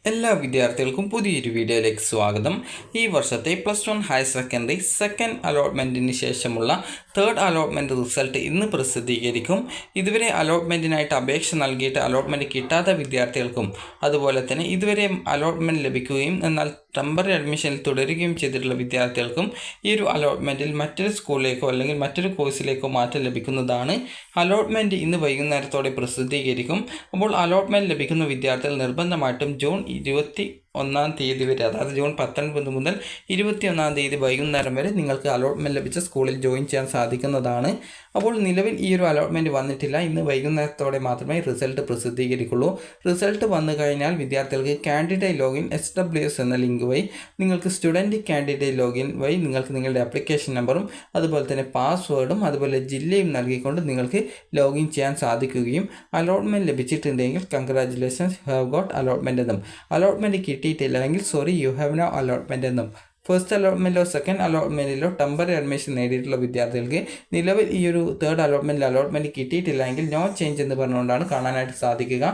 എല്ലാ വിദ്യാർത്ഥികൾക്കും പുതിയൊരു വീഡിയോയിലേക്ക് സ്വാഗതം. ഈ വർഷത്തെ +1 ഹയർ സെക്കൻഡറി സെക്കൻഡ് അലോട്ട്മെൻറ്റിന് ശേഷമുള്ള തേർഡ് അലോട്ട്മെൻറ്റ് റിസൾട്ട് ഇന്ന് പ്രസിദ്ധീകരിക്കും. ഇതുവരെ അലോട്ട്മെൻറ്റിനായിട്ട് അപേക്ഷ നൽകിയിട്ട് അലോട്ട്മെൻറ്റ് കിട്ടാത്ത വിദ്യാർത്ഥികൾക്കും അതുപോലെ തന്നെ ഇതുവരെ അലോട്ട്മെൻറ്റ് ലഭിക്കുകയും എന്നാൽ ടെമ്പററി അഡ്മിഷനിൽ തുടരുകയും ചെയ്തിട്ടുള്ള വിദ്യാർത്ഥികൾക്കും ഈ ഒരു അലോട്ട്മെൻറ്റിൽ മറ്റൊരു സ്കൂളിലേക്കോ അല്ലെങ്കിൽ മറ്റൊരു കോഴ്സിലേക്കോ മാറ്റം ലഭിക്കുന്നതാണ്. അലോട്ട്മെൻറ്റ് ഇന്ന് വൈകുന്നേരത്തോടെ പ്രസിദ്ധീകരിക്കും. അപ്പോൾ അലോട്ട്മെൻറ്റ് ലഭിക്കുന്ന വിദ്യാർത്ഥികൾ നിർബന്ധമായിട്ടും ജൂൺ 21 വരെ, അതായത് ജൂൺ 19 മുതൽ 21 വൈകുന്നേരം വരെ നിങ്ങൾക്ക് അലോട്ട്മെൻറ്റ് ലഭിച്ച സ്കൂളിൽ ജോയിൻ ചെയ്യാൻ സാധിക്കുന്നതാണ്. അപ്പോൾ നിലവിൽ ഈ ഒരു അലോട്ട്മെൻറ്റ് വന്നിട്ടില്ല. ഇന്ന് വൈകുന്നേരത്തോടെ മാത്രമേ റിസൾട്ട് പ്രസിദ്ധീകരിക്കുള്ളൂ. റിസൾട്ട് വന്നു കഴിഞ്ഞാൽ വിദ്യാർത്ഥികൾക്ക് കാൻഡിഡേറ്റ് ലോഗിൻ SWS എന്ന ലിങ്ക് വഴി നിങ്ങൾക്ക് സ്റ്റുഡൻറ്റ് കാൻഡിഡേറ്റ് ലോഗിൻ വഴി നിങ്ങൾക്ക് നിങ്ങളുടെ ആപ്ലിക്കേഷൻ നമ്പറും അതുപോലെ തന്നെ പാസ്വേഡും അതുപോലെ ജില്ലയും നൽകിക്കൊണ്ട് നിങ്ങൾക്ക് ലോഗിൻ ചെയ്യാൻ സാധിക്കുകയും അലോട്ട്മെൻറ്റ് ലഭിച്ചിട്ടുണ്ടെങ്കിൽ congratulations, you have got allotment എന്നും, അലോട്ട്മെൻറ്റ് കിട്ടിയിട്ടില്ലെങ്കിൽ sorry you have no allotment എന്നും, ഫസ്റ്റ് അലോട്ട്മെൻറ്റിലോ സെക്കൻഡ് അലോട്ട്മെൻറ്റിലോ ടെമ്പററി അഡ്മിഷൻ നേടിയിട്ടുള്ള വിദ്യാർത്ഥികൾക്ക് നിലവിൽ ഈ ഒരു തേർഡ് അലോട്ട്മെൻറ്റിൽ അലോട്ട്മെൻറ്റ് കിട്ടിയിട്ടില്ലെങ്കിൽ നോ ചേഞ്ച് എന്ന് പറഞ്ഞുകൊണ്ടാണ് കാണാനായിട്ട് സാധിക്കുക.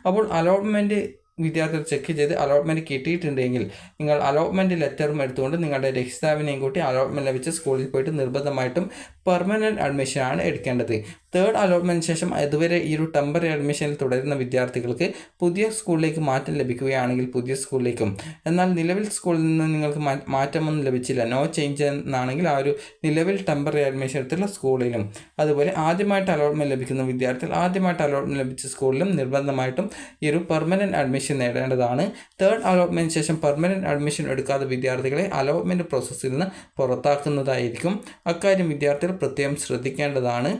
അപ്പോൾ അലോട്ട്മെൻറ്റ് വിദ്യാർത്ഥികൾ ചെക്ക് ചെയ്ത് അലോട്ട്മെൻറ്റ് കിട്ടിയിട്ടുണ്ടെങ്കിൽ നിങ്ങൾ അലോട്ട്മെൻറ്റ് ലെറ്ററും എടുത്തുകൊണ്ട് നിങ്ങളുടെ രക്ഷിതാവിനെയും കൂട്ടി അലോട്ട്മെൻറ്റ് ലഭിച്ച സ്കൂളിൽ പോയിട്ട് നിർബന്ധമായിട്ടും പെർമനൻറ്റ് അഡ്മിഷനാണ് എടുക്കേണ്ടത്. തേർഡ് അലോട്ട്മെൻറ്റിന് ശേഷം ഇതുവരെ ഈ ഒരു ടെമ്പററി അഡ്മിഷനിൽ തുടരുന്ന വിദ്യാർത്ഥികൾക്ക് പുതിയ സ്കൂളിലേക്ക് മാറ്റം ലഭിക്കുകയാണെങ്കിൽ പുതിയ സ്കൂളിലേക്കും, എന്നാൽ നിലവിൽ സ്കൂളിൽ നിന്ന് നിങ്ങൾക്ക് മാറ്റമൊന്നും ലഭിച്ചില്ല, നോ ചേഞ്ച് എന്നാണെങ്കിൽ ആ ഒരു നിലവിൽ ടെമ്പററി അഡ്മിഷൻ എടുത്തുള്ള സ്കൂളിലും, അതുപോലെ ആദ്യമായിട്ട് അലോട്ട്മെൻറ്റ് ലഭിക്കുന്ന വിദ്യാർത്ഥികൾ ആദ്യമായിട്ട് അലോട്ട്മെൻറ്റ് ലഭിച്ച സ്കൂളിലും നിർബന്ധമായിട്ടും ഈ ഒരു പെർമനൻറ്റ് അഡ്മിഷൻ നേടേണ്ടതാണ്. തേർഡ് അലോട്ട്മെൻറ്റിന് ശേഷം പെർമനൻറ്റ് അഡ്മിഷൻ എടുക്കാത്ത വിദ്യാർത്ഥികളെ അലോട്ട്മെൻറ്റ് പ്രോസസ്സിൽ നിന്ന് പുറത്താക്കുന്നതായിരിക്കും. അക്കാര്യം വിദ്യാർത്ഥികൾ പ്രത്യേകം ശ്രദ്ധിക്കേണ്ടതാണ്.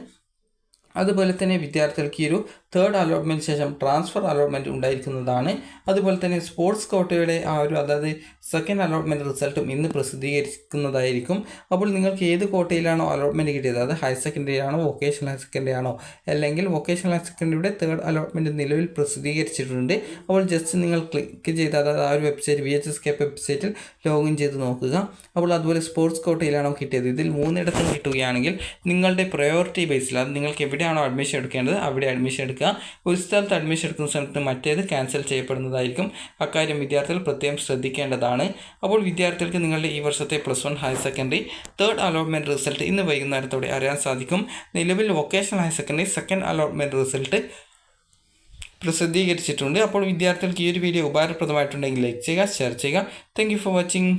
അതുപോലെ തന്നെ വിദ്യാർത്ഥികൾക്ക് ഈ ഒരു തേർഡ് അലോട്ട്മെൻറ്റിന് ശേഷം ട്രാൻസ്ഫർ അലോട്ട്മെൻറ്റ് ഉണ്ടായിരിക്കുന്നതാണ്. അതുപോലെ തന്നെ സ്പോർട്സ് കോട്ടയുടെ അതായത് സെക്കൻഡ് അലോട്ട്മെൻറ്റ് റിസൾട്ടും ഇന്ന് പ്രസിദ്ധീകരിക്കുന്നതായിരിക്കും. അപ്പോൾ നിങ്ങൾക്ക് ഏത് കോട്ടയിലാണോ അലോട്ട്മെൻറ്റ് കിട്ടിയത്, അത് ഹയർ സെക്കൻഡറി ആണോ വൊക്കേഷണൽ ഹയർ സെക്കൻഡറി ആണോ, അല്ലെങ്കിൽ വൊക്കേഷണൽ ഹയർ സെക്കൻഡറിയുടെ തേർഡ് അലോട്ട്മെൻറ്റ് നിലവിൽ പ്രസിദ്ധീകരിച്ചിട്ടുണ്ട്. അപ്പോൾ ജസ്റ്റ് നിങ്ങൾ ക്ലിക്ക് ചെയ്ത് അതായത് ആ ഒരു വെബ്സൈറ്റ് VHSK വെബ്സൈറ്റിൽ ലോഗിൻ ചെയ്ത് നോക്കുക. അപ്പോൾ അതുപോലെ സ്പോർട്സ് കോട്ടയിലാണോ കിട്ടിയത്, ഇതിൽ 3 ഇടത്തും കിട്ടുകയാണെങ്കിൽ നിങ്ങളുടെ പ്രയോറിറ്റി ബേസിൽ അത് നിങ്ങൾക്ക് എവിടെയാണോ അഡ്മിഷൻ എടുക്കേണ്ടത് അവിടെ അഡ്മിഷൻ എടുക്കുക. ഒരു സ്ഥലത്ത് അഡ്മിഷൻ എടുക്കുന്ന സമയത്ത് മറ്റേത് ക്യാൻസൽ ചെയ്യപ്പെടുന്നതായിരിക്കും. അക്കാര്യം വിദ്യാർത്ഥികൾ പ്രത്യേകം ശ്രദ്ധിക്കേണ്ടതാണ്. അപ്പോൾ വിദ്യാർത്ഥികൾക്ക് നിങ്ങളുടെ ഈ വർഷത്തെ +1 higher secondary third allotment result ഇന്ന് വൈകുന്നേരത്തോടെ അറിയാൻ സാധിക്കും. നിലവിൽ vocational higher secondary second allotment result പ്രസിദ്ധീകരിച്ചിട്ടുണ്ട്. അപ്പോൾ വിദ്യാർത്ഥികൾക്ക് ഈ ഒരു വീഡിയോ ഉപകാരപ്രദമായിട്ടുണ്ടെങ്കിൽ ലൈക്ക് ചെയ്യുക, ഷെയർ ചെയ്യുക. Thank you for watching.